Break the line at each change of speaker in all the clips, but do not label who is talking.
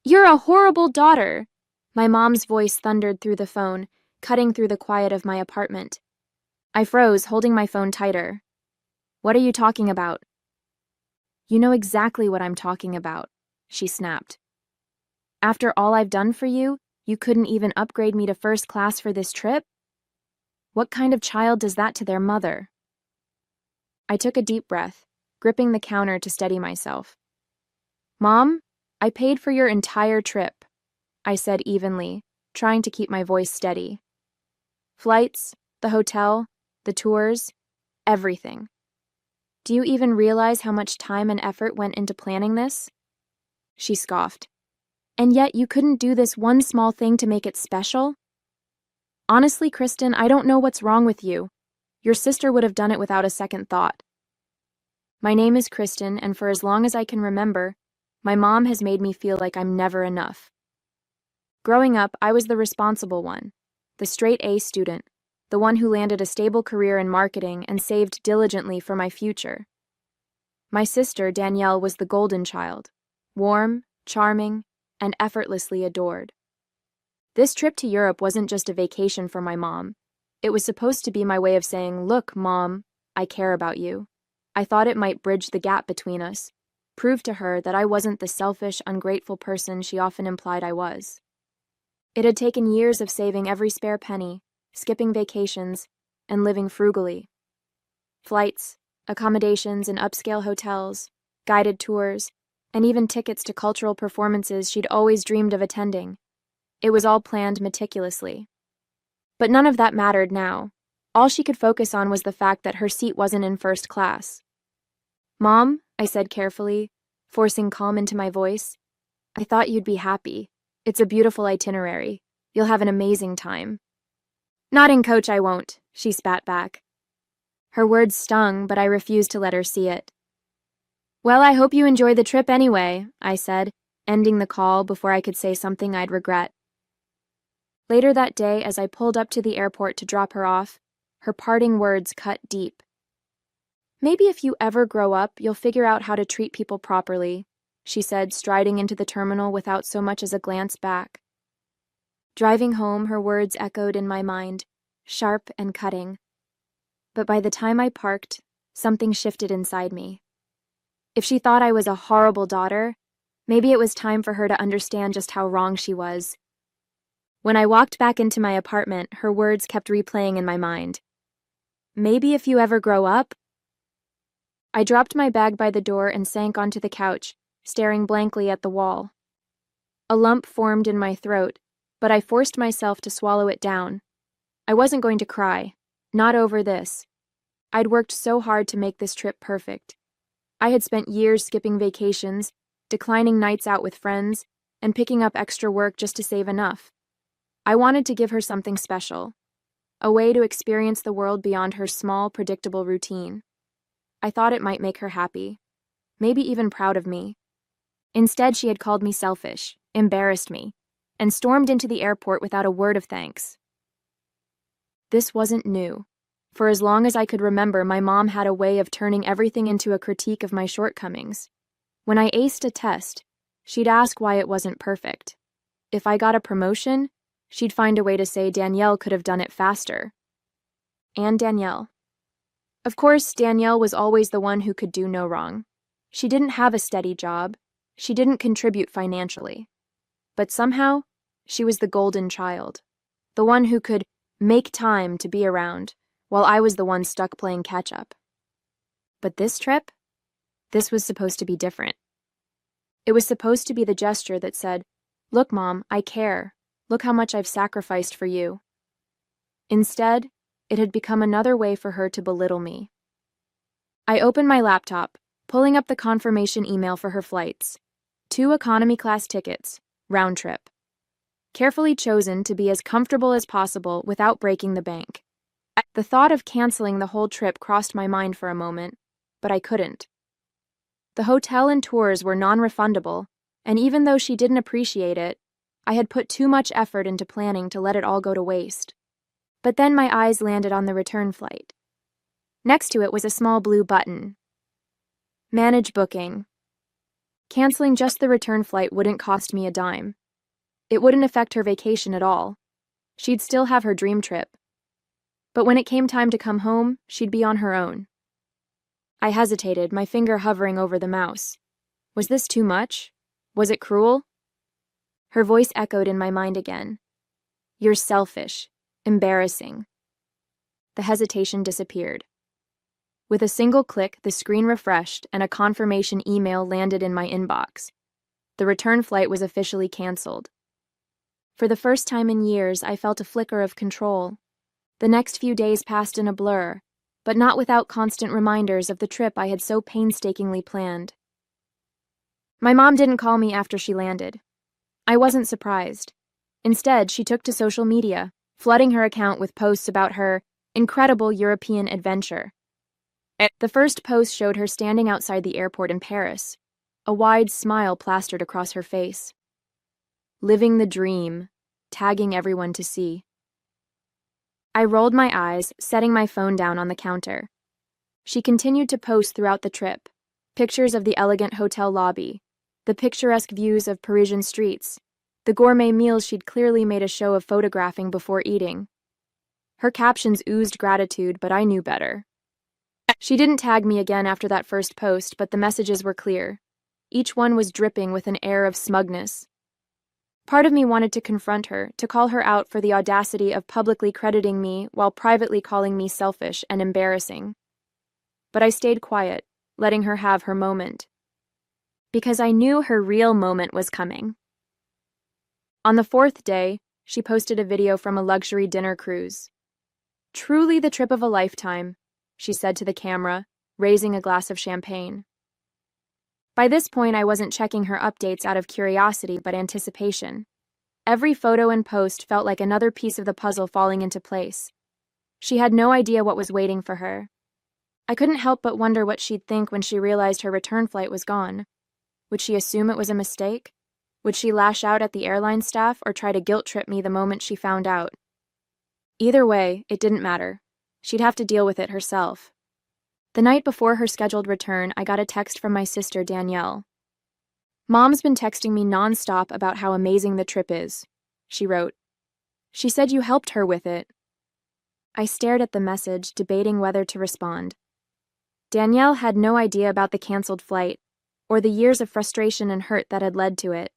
You're a horrible daughter. My mom's voice thundered through the phone, cutting through the quiet of my apartment. I froze, holding my phone tighter. What are you talking about? You know exactly what I'm talking about, she snapped. After all I've done for you, you couldn't even upgrade me to first class for this trip? What kind of child does that to their mother? I took a deep breath, gripping the counter to steady myself. Mom, I paid for your entire trip, I said evenly, trying to keep my voice steady. Flights, the hotel, the tours, everything. Do you even realize how much time and effort went into planning this? She scoffed. And yet you couldn't do this one small thing to make it special? Honestly, Kristen, I don't know what's wrong with you. Your sister would have done it without a second thought. My name is Kristen, and for as long as I can remember, my mom has made me feel like I'm never enough. Growing up, I was the responsible one, the straight A student, the one who landed a stable career in marketing and saved diligently for my future. My sister, Danielle, was the golden child, warm, charming, and effortlessly adored. This trip to Europe wasn't just a vacation for my mom. It was supposed to be my way of saying, "Look, Mom, I care about you." I thought it might bridge the gap between us, prove to her that I wasn't the selfish, ungrateful person she often implied I was. It had taken years of saving every spare penny, skipping vacations, and living frugally. Flights, accommodations in upscale hotels, guided tours, and even tickets to cultural performances she'd always dreamed of attending. It was all planned meticulously. But none of that mattered now. All she could focus on was the fact that her seat wasn't in first class. Mom, I said carefully, forcing calm into my voice, I thought you'd be happy. It's a beautiful itinerary. You'll have an amazing time. Nodding, Coach, I won't, she spat back. Her words stung, but I refused to let her see it. Well, I hope you enjoy the trip anyway, I said, ending the call before I could say something I'd regret. Later that day, as I pulled up to the airport to drop her off, her parting words cut deep. Maybe if you ever grow up, you'll figure out how to treat people properly, she said, striding into the terminal without so much as a glance back. Driving home, her words echoed in my mind, sharp and cutting. But by the time I parked, something shifted inside me. If she thought I was a horrible daughter, maybe it was time for her to understand just how wrong she was. When I walked back into my apartment, her words kept replaying in my mind. Maybe if you ever grow up? I dropped my bag by the door and sank onto the couch, staring blankly at the wall. A lump formed in my throat, but I forced myself to swallow it down. I wasn't going to cry, not over this. I'd worked so hard to make this trip perfect. I had spent years skipping vacations, declining nights out with friends, and picking up extra work just to save enough. I wanted to give her something special, a way to experience the world beyond her small, predictable routine. I thought it might make her happy, maybe even proud of me. Instead, she had called me selfish, embarrassed me, and stormed into the airport without a word of thanks. This wasn't new. For as long as I could remember, my mom had a way of turning everything into a critique of my shortcomings. When I aced a test, she'd ask why it wasn't perfect. If I got a promotion, she'd find a way to say Danielle could have done it faster. And Danielle. Of course, Danielle was always the one who could do no wrong. She didn't have a steady job. She didn't contribute financially. But somehow, she was the golden child, the one who could make time to be around, while I was the one stuck playing catch-up. But this trip? This was supposed to be different. It was supposed to be the gesture that said, "Look, Mom, I care. Look how much I've sacrificed for you." Instead, it had become another way for her to belittle me. I opened my laptop, pulling up the confirmation email for her flights. 2 economy class tickets, round trip. Carefully chosen to be as comfortable as possible without breaking the bank. The thought of canceling the whole trip crossed my mind for a moment, but I couldn't. The hotel and tours were non-refundable, and even though she didn't appreciate it, I had put too much effort into planning to let it all go to waste. But then my eyes landed on the return flight. Next to it was a small blue button. Manage booking. Canceling just the return flight wouldn't cost me a dime. It wouldn't affect her vacation at all. She'd still have her dream trip. But when it came time to come home, she'd be on her own. I hesitated, my finger hovering over the mouse. Was this too much? Was it cruel? Her voice echoed in my mind again. You're selfish. Embarrassing. The hesitation disappeared. With a single click, the screen refreshed and a confirmation email landed in my inbox. The return flight was officially canceled. For the first time in years, I felt a flicker of control. The next few days passed in a blur, but not without constant reminders of the trip I had so painstakingly planned. My mom didn't call me after she landed. I wasn't surprised. Instead, she took to social media, flooding her account with posts about her incredible European adventure. The first post showed her standing outside the airport in Paris, a wide smile plastered across her face. Living the dream, tagging everyone to see. I rolled my eyes, setting my phone down on the counter. She continued to post throughout the trip, pictures of the elegant hotel lobby, the picturesque views of Parisian streets, the gourmet meals she'd clearly made a show of photographing before eating. Her captions oozed gratitude, but I knew better. She didn't tag me again after that first post, but the messages were clear. Each one was dripping with an air of smugness. Part of me wanted to confront her, to call her out for the audacity of publicly crediting me while privately calling me selfish and embarrassing. But I stayed quiet, letting her have her moment. Because I knew her real moment was coming. On the fourth day, she posted a video from a luxury dinner cruise. Truly the trip of a lifetime, she said to the camera, raising a glass of champagne. By this point, I wasn't checking her updates out of curiosity but anticipation. Every photo and post felt like another piece of the puzzle falling into place. She had no idea what was waiting for her. I couldn't help but wonder what she'd think when she realized her return flight was gone. Would she assume it was a mistake? Would she lash out at the airline staff or try to guilt-trip me the moment she found out? Either way, it didn't matter. She'd have to deal with it herself. The night before her scheduled return, I got a text from my sister, Danielle. Mom's been texting me nonstop about how amazing the trip is, she wrote. She said you helped her with it. I stared at the message, debating whether to respond. Danielle had no idea about the canceled flight, or the years of frustration and hurt that had led to it.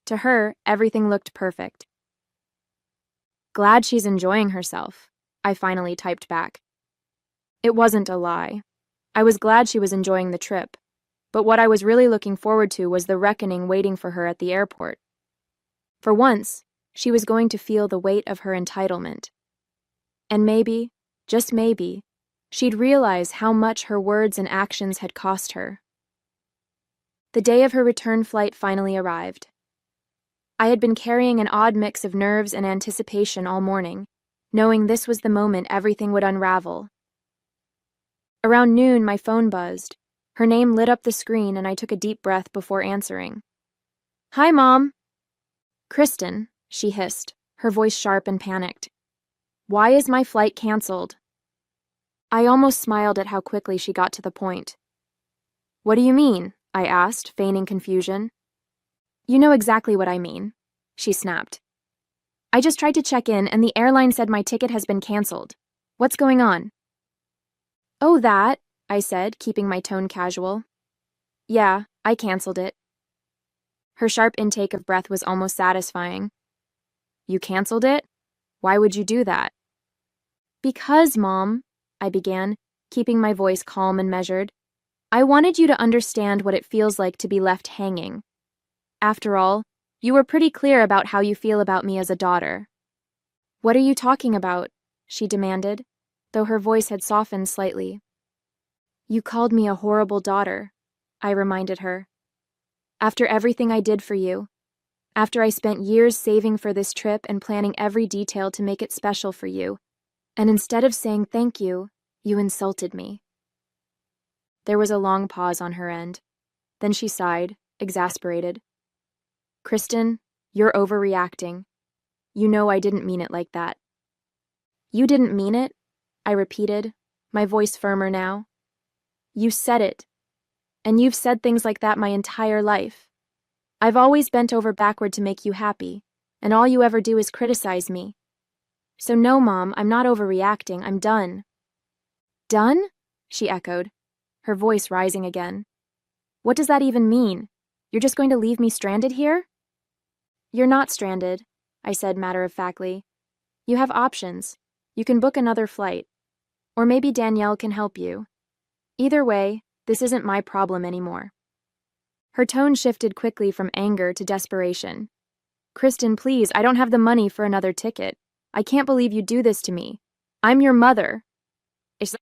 To her, everything looked perfect. Glad she's enjoying herself, I finally typed back. It wasn't a lie. I was glad she was enjoying the trip, but what I was really looking forward to was the reckoning waiting for her at the airport. For once, she was going to feel the weight of her entitlement. And maybe, just maybe, she'd realize how much her words and actions had cost her. The day of her return flight finally arrived. I had been carrying an odd mix of nerves and anticipation all morning, knowing this was the moment everything would unravel. Around noon, my phone buzzed. Her name lit up the screen and I took a deep breath before answering. Hi, Mom. Kristen, she hissed, her voice sharp and panicked. Why is my flight canceled? I almost smiled at how quickly she got to the point. What do you mean? I asked, feigning confusion. You know exactly what I mean, she snapped. I just tried to check in and the airline said my ticket has been canceled. What's going on? Oh, that, I said, keeping my tone casual. Yeah, I canceled it. Her sharp intake of breath was almost satisfying. You canceled it? Why would you do that? Because, Mom, I began, keeping my voice calm and measured. I wanted you to understand what it feels like to be left hanging. After all, you were pretty clear about how you feel about me as a daughter. What are you talking about? She demanded, though her voice had softened slightly. You called me a horrible daughter, I reminded her. After everything I did for you, after I spent years saving for this trip and planning every detail to make it special for you, and instead of saying thank you, you insulted me. There was a long pause on her end. Then she sighed, exasperated. Kristen, you're overreacting. You know I didn't mean it like that. You didn't mean it? I repeated, my voice firmer now. You said it. And you've said things like that my entire life. I've always bent over backward to make you happy, and all you ever do is criticize me. So no, Mom, I'm not overreacting, I'm done. Done? She echoed, her voice rising again. What does that even mean? You're just going to leave me stranded here? You're not stranded, I said matter-of-factly. You have options. You can book another flight. Or maybe Danielle can help you. Either way, this isn't my problem anymore. Her tone shifted quickly from anger to desperation. Kristen, please, I don't have the money for another ticket. I can't believe you do this to me. I'm your mother.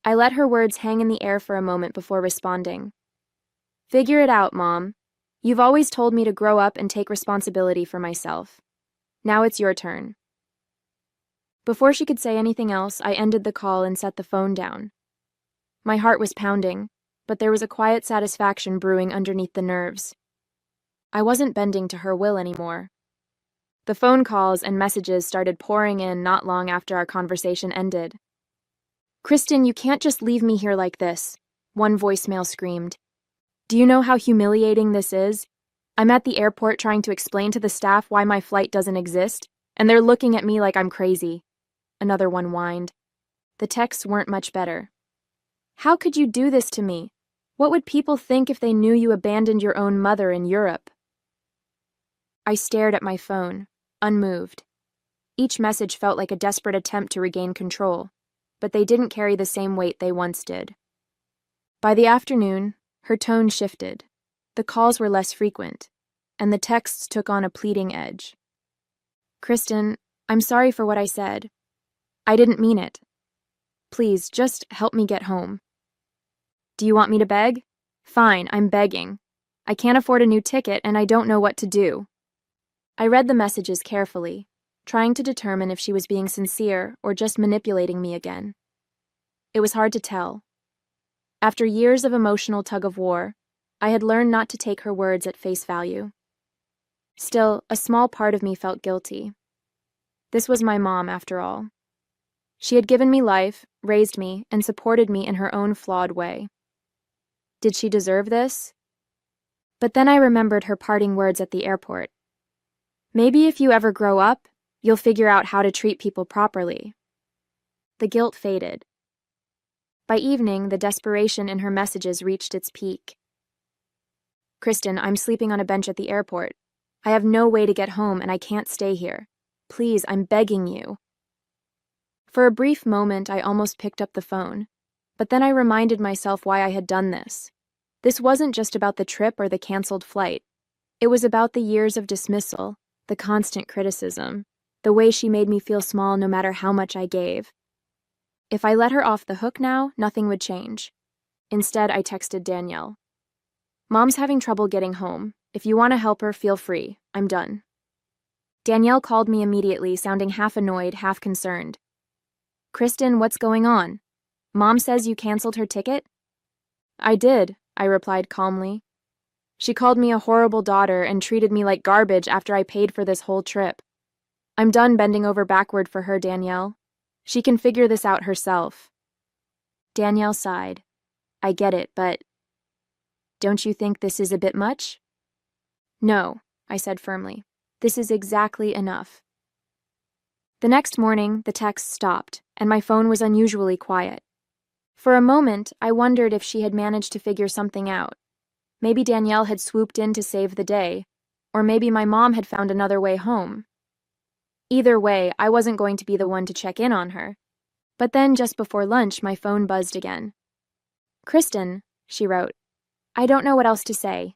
I let her words hang in the air for a moment before responding. Figure it out, Mom. You've always told me to grow up and take responsibility for myself. Now it's your turn. Before she could say anything else, I ended the call and set the phone down. My heart was pounding, but there was a quiet satisfaction brewing underneath the nerves. I wasn't bending to her will anymore. The phone calls and messages started pouring in not long after our conversation ended. Kristen, you can't just leave me here like this, one voicemail screamed. Do you know how humiliating this is? I'm at the airport trying to explain to the staff why my flight doesn't exist, and they're looking at me like I'm crazy. Another one whined. The texts weren't much better. How could you do this to me? What would people think if they knew you abandoned your own mother in Europe? I stared at my phone, unmoved. Each message felt like a desperate attempt to regain control, but they didn't carry the same weight they once did. By the afternoon, her tone shifted. The calls were less frequent, and the texts took on a pleading edge. Kristen, I'm sorry for what I said. I didn't mean it. Please, just help me get home. Do you want me to beg? Fine, I'm begging. I can't afford a new ticket and I don't know what to do. I read the messages carefully, trying to determine if she was being sincere or just manipulating me again. It was hard to tell. After years of emotional tug-of-war, I had learned not to take her words at face value. Still, a small part of me felt guilty. This was my mom, after all. She had given me life, raised me, and supported me in her own flawed way. Did she deserve this? But then I remembered her parting words at the airport. Maybe if you ever grow up, you'll figure out how to treat people properly. The guilt faded. By evening, the desperation in her messages reached its peak. Kristen, I'm sleeping on a bench at the airport. I have no way to get home and I can't stay here. Please, I'm begging you. For a brief moment, I almost picked up the phone, but then I reminded myself why I had done this. This wasn't just about the trip or the canceled flight. It was about the years of dismissal, the constant criticism, the way she made me feel small no matter how much I gave. If I let her off the hook now, nothing would change. Instead, I texted Danielle. Mom's having trouble getting home. If you want to help her, feel free. I'm done. Danielle called me immediately, sounding half annoyed, half concerned. Kristen, what's going on? Mom says you canceled her ticket? I did, I replied calmly. She called me a horrible daughter and treated me like garbage after I paid for this whole trip. I'm done bending over backward for her, Danielle. She can figure this out herself. Danielle sighed. I get it, but don't you think this is a bit much? No, I said firmly. This is exactly enough. The next morning, the texts stopped, and my phone was unusually quiet. For a moment, I wondered if she had managed to figure something out. Maybe Danielle had swooped in to save the day, or maybe my mom had found another way home. Either way, I wasn't going to be the one to check in on her. But then, just before lunch, my phone buzzed again. Kristen, she wrote, I don't know what else to say.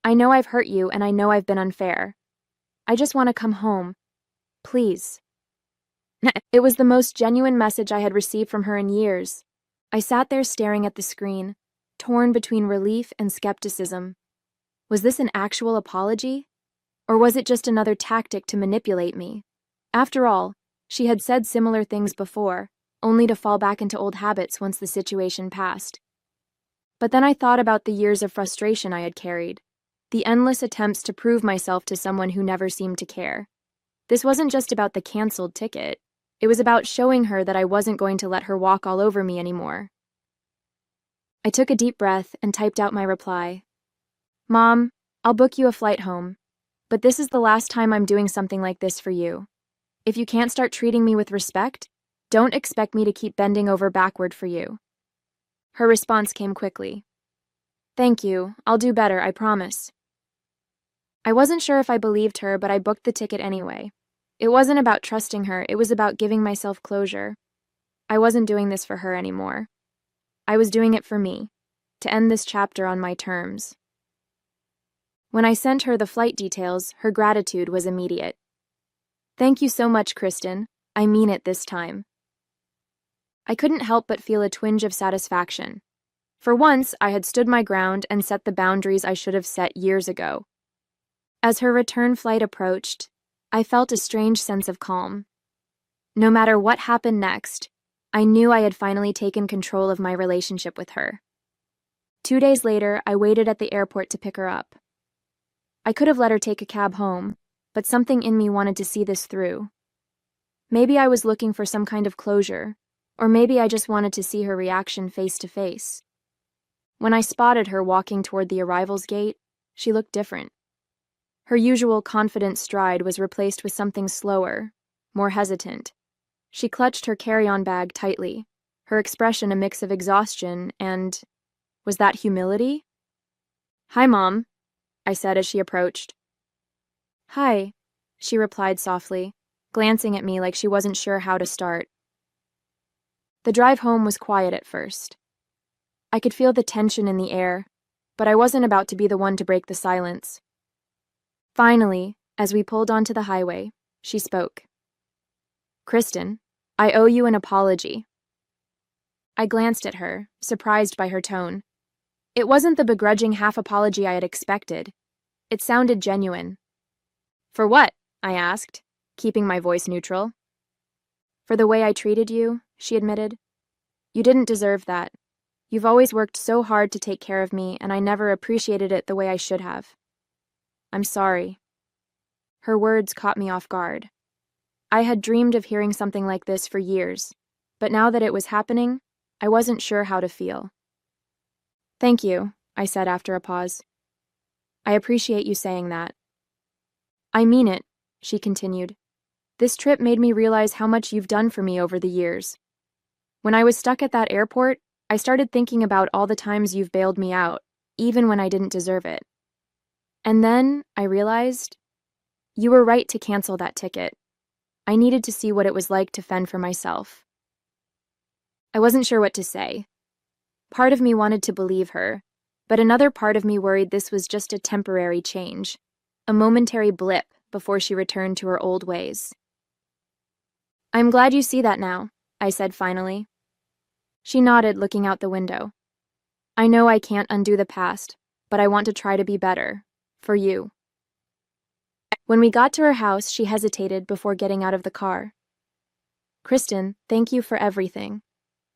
I know I've hurt you, and I know I've been unfair. I just want to come home. Please. It was the most genuine message I had received from her in years. I sat there staring at the screen, torn between relief and skepticism. Was this an actual apology? Or was it just another tactic to manipulate me? After all, she had said similar things before, only to fall back into old habits once the situation passed. But then I thought about the years of frustration I had carried, the endless attempts to prove myself to someone who never seemed to care. This wasn't just about the canceled ticket. It was about showing her that I wasn't going to let her walk all over me anymore. I took a deep breath and typed out my reply. Mom, I'll book you a flight home, but this is the last time I'm doing something like this for you. If you can't start treating me with respect, don't expect me to keep bending over backward for you. Her response came quickly. Thank you, I'll do better, I promise. I wasn't sure if I believed her, but I booked the ticket anyway. It wasn't about trusting her, it was about giving myself closure. I wasn't doing this for her anymore. I was doing it for me, to end this chapter on my terms. When I sent her the flight details, her gratitude was immediate. Thank you so much, Kristen. I mean it this time. I couldn't help but feel a twinge of satisfaction. For once, I had stood my ground and set the boundaries I should have set years ago. As her return flight approached, I felt a strange sense of calm. No matter what happened next, I knew I had finally taken control of my relationship with her. 2 days later, I waited at the airport to pick her up. I could have let her take a cab home, but something in me wanted to see this through. Maybe I was looking for some kind of closure, or maybe I just wanted to see her reaction face to face. When I spotted her walking toward the arrivals gate, she looked different. Her usual confident stride was replaced with something slower, more hesitant. She clutched her carry-on bag tightly, her expression a mix of exhaustion and... was that humility? Hi, Mom, I said as she approached. Hi, she replied softly, glancing at me like she wasn't sure how to start. The drive home was quiet at first. I could feel the tension in the air, but I wasn't about to be the one to break the silence. Finally, as we pulled onto the highway, she spoke. Kristen, I owe you an apology. I glanced at her, surprised by her tone. It wasn't the begrudging half-apology I had expected. It sounded genuine. For what? I asked, keeping my voice neutral. For the way I treated you, she admitted. You didn't deserve that. You've always worked so hard to take care of me, and I never appreciated it the way I should have. I'm sorry. Her words caught me off guard. I had dreamed of hearing something like this for years, but now that it was happening, I wasn't sure how to feel. Thank you, I said after a pause. I appreciate you saying that. I mean it, she continued. This trip made me realize how much you've done for me over the years. When I was stuck at that airport, I started thinking about all the times you've bailed me out, even when I didn't deserve it. And then I realized you were right to cancel that ticket. I needed to see what it was like to fend for myself. I wasn't sure what to say. Part of me wanted to believe her, but another part of me worried this was just a temporary change, a momentary blip before she returned to her old ways. I'm glad you see that now, I said finally. She nodded, looking out the window. I know I can't undo the past, but I want to try to be better. For you. When we got to her house, she hesitated before getting out of the car. Kristen, thank you for everything.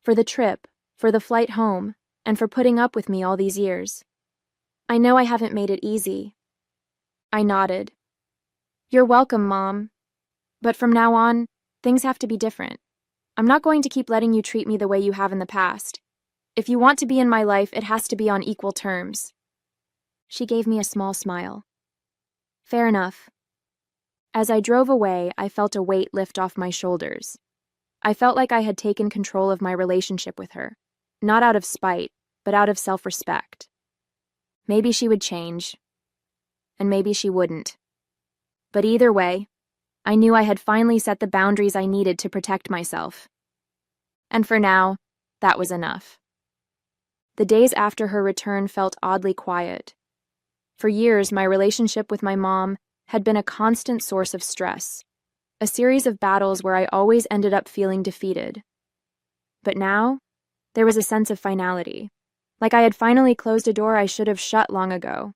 For the trip, for the flight home, and for putting up with me all these years. I know I haven't made it easy. I nodded. You're welcome, Mom. But from now on, things have to be different. I'm not going to keep letting you treat me the way you have in the past. If you want to be in my life, it has to be on equal terms. She gave me a small smile. Fair enough. As I drove away, I felt a weight lift off my shoulders. I felt like I had taken control of my relationship with her, not out of spite, but out of self-respect. Maybe she would change, and maybe she wouldn't. But either way, I knew I had finally set the boundaries I needed to protect myself. And for now, that was enough. The days after her return felt oddly quiet. For years, my relationship with my mom had been a constant source of stress, a series of battles where I always ended up feeling defeated. But now, there was a sense of finality, like I had finally closed a door I should have shut long ago.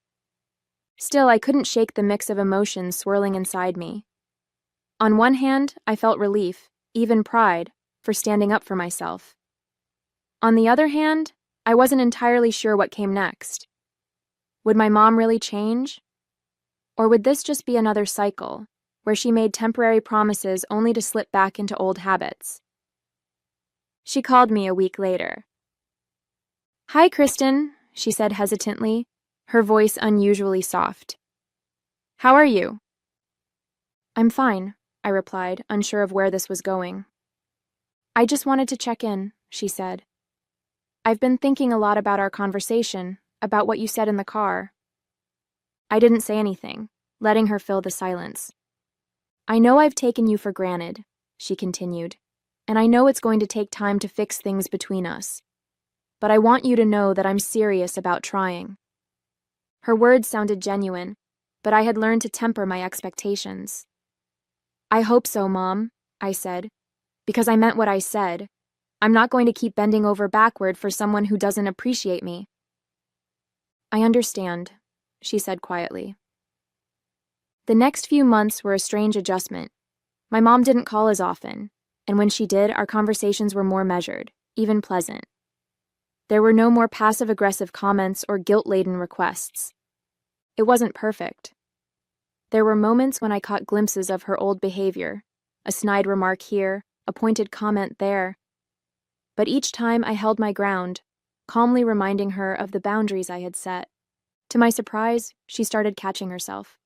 Still, I couldn't shake the mix of emotions swirling inside me. On one hand, I felt relief, even pride, for standing up for myself. On the other hand, I wasn't entirely sure what came next. Would my mom really change? Or would this just be another cycle, where she made temporary promises only to slip back into old habits? She called me a week later. Hi, Kristen, she said hesitantly, her voice unusually soft. How are you? I'm fine, I replied, unsure of where this was going. I just wanted to check in, she said. I've been thinking a lot about our conversation, about what you said in the car. I didn't say anything, letting her fill the silence. I know I've taken you for granted, she continued, and I know it's going to take time to fix things between us. But I want you to know that I'm serious about trying. Her words sounded genuine, but I had learned to temper my expectations. I hope so, Mom, I said, because I meant what I said. I'm not going to keep bending over backward for someone who doesn't appreciate me. I understand, she said quietly. The next few months were a strange adjustment. My mom didn't call as often, and when she did, our conversations were more measured, even pleasant. There were no more passive-aggressive comments or guilt-laden requests. It wasn't perfect. There were moments when I caught glimpses of her old behavior, a snide remark here, a pointed comment there. But each time I held my ground, calmly reminding her of the boundaries I had set. To my surprise, she started catching herself.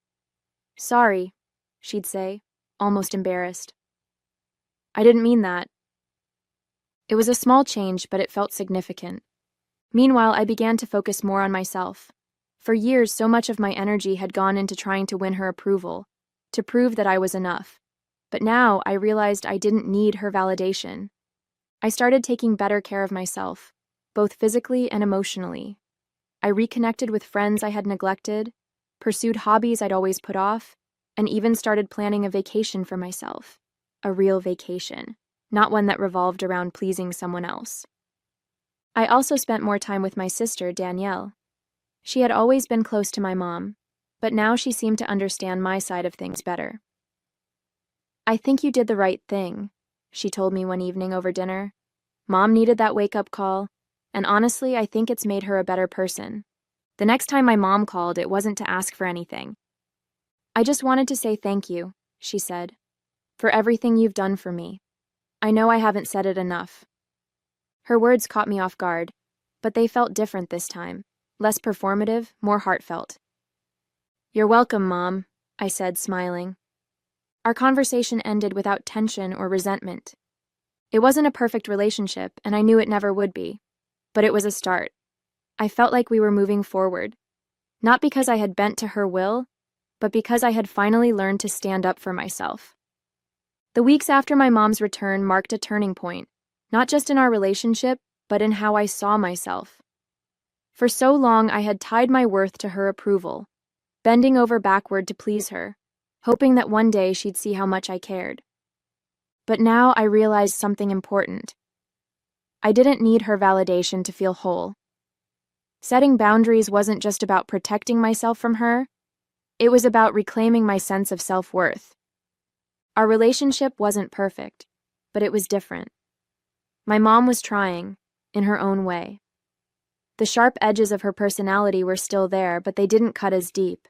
Sorry, she'd say, almost embarrassed. I didn't mean that. It was a small change, but it felt significant. Meanwhile, I began to focus more on myself. For years, so much of my energy had gone into trying to win her approval, to prove that I was enough. But now I realized I didn't need her validation. I started taking better care of myself, both physically and emotionally. I reconnected with friends I had neglected, pursued hobbies I'd always put off, and even started planning a vacation for myself. A real vacation, not one that revolved around pleasing someone else. I also spent more time with my sister, Danielle. She had always been close to my mom, but now she seemed to understand my side of things better. I think you did the right thing, she told me one evening over dinner. Mom needed that wake-up call, and honestly, I think it's made her a better person. The next time my mom called, it wasn't to ask for anything. I just wanted to say thank you, she said, for everything you've done for me. I know I haven't said it enough. Her words caught me off guard, but they felt different this time, less performative, more heartfelt. You're welcome, Mom, I said, smiling. Our conversation ended without tension or resentment. It wasn't a perfect relationship, and I knew it never would be, but it was a start. I felt like we were moving forward, not because I had bent to her will, but because I had finally learned to stand up for myself. The weeks after my mom's return marked a turning point, not just in our relationship, but in how I saw myself. For so long, I had tied my worth to her approval, bending over backward to please her, hoping that one day she'd see how much I cared. But now I realized something important. I didn't need her validation to feel whole. Setting boundaries wasn't just about protecting myself from her, it was about reclaiming my sense of self-worth. Our relationship wasn't perfect, but it was different. My mom was trying, in her own way. The sharp edges of her personality were still there, but they didn't cut as deep.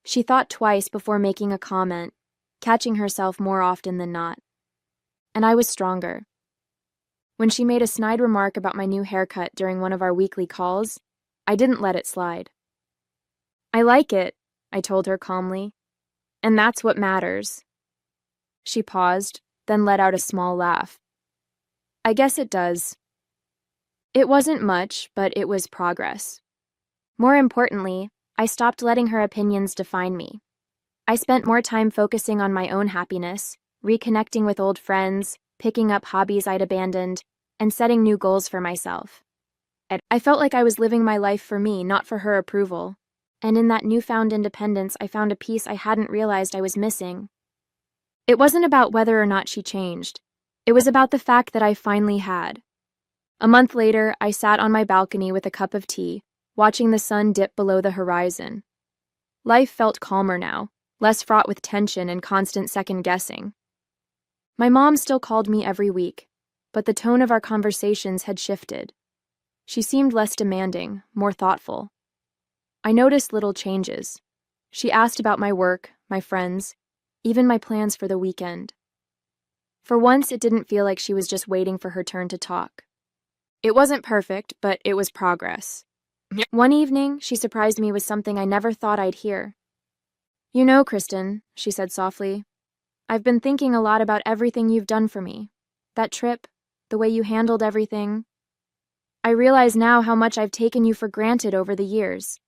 She thought twice before making a comment, catching herself more often than not. And I was stronger. When she made a snide remark about my new haircut during one of our weekly calls, I didn't let it slide. I like it, I told her calmly, and that's what matters. She paused, then let out a small laugh. I guess it does. It wasn't much, but it was progress. More importantly, I stopped letting her opinions define me. I spent more time focusing on my own happiness, reconnecting with old friends, picking up hobbies I'd abandoned, and setting new goals for myself. I felt like I was living my life for me, not for her approval. And in that newfound independence, I found a piece I hadn't realized I was missing. It wasn't about whether or not she changed. It was about the fact that I finally had. A month later, I sat on my balcony with a cup of tea, watching the sun dip below the horizon. Life felt calmer now, less fraught with tension and constant second-guessing. My mom still called me every week, but the tone of our conversations had shifted. She seemed less demanding, more thoughtful. I noticed little changes. She asked about my work, my friends, even my plans for the weekend. For once, it didn't feel like she was just waiting for her turn to talk. It wasn't perfect, but it was progress. One evening, she surprised me with something I never thought I'd hear. You know, Kristen, she said softly, I've been thinking a lot about everything you've done for me. That trip, the way you handled everything. I realize now how much I've taken you for granted over the years.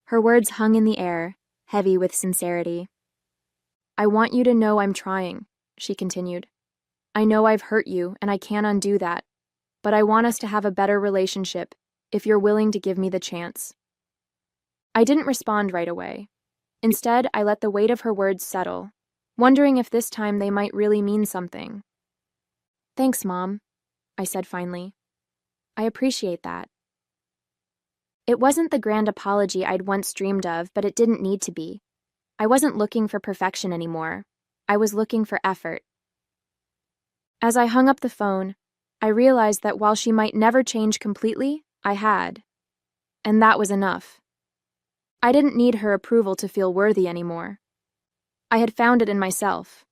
Her words hung in the air, heavy with sincerity. I want you to know I'm trying, she continued. I know I've hurt you, and I can't undo that, but I want us to have a better relationship if you're willing to give me the chance. I didn't respond right away. Instead, I let the weight of her words settle, wondering if this time they might really mean something. Thanks, Mom, I said finally. I appreciate that. It wasn't the grand apology I'd once dreamed of, but it didn't need to be. I wasn't looking for perfection anymore. I was looking for effort. As I hung up the phone, I realized that while she might never change completely, I had. And that was enough. I didn't need her approval to feel worthy anymore. I had found it in myself.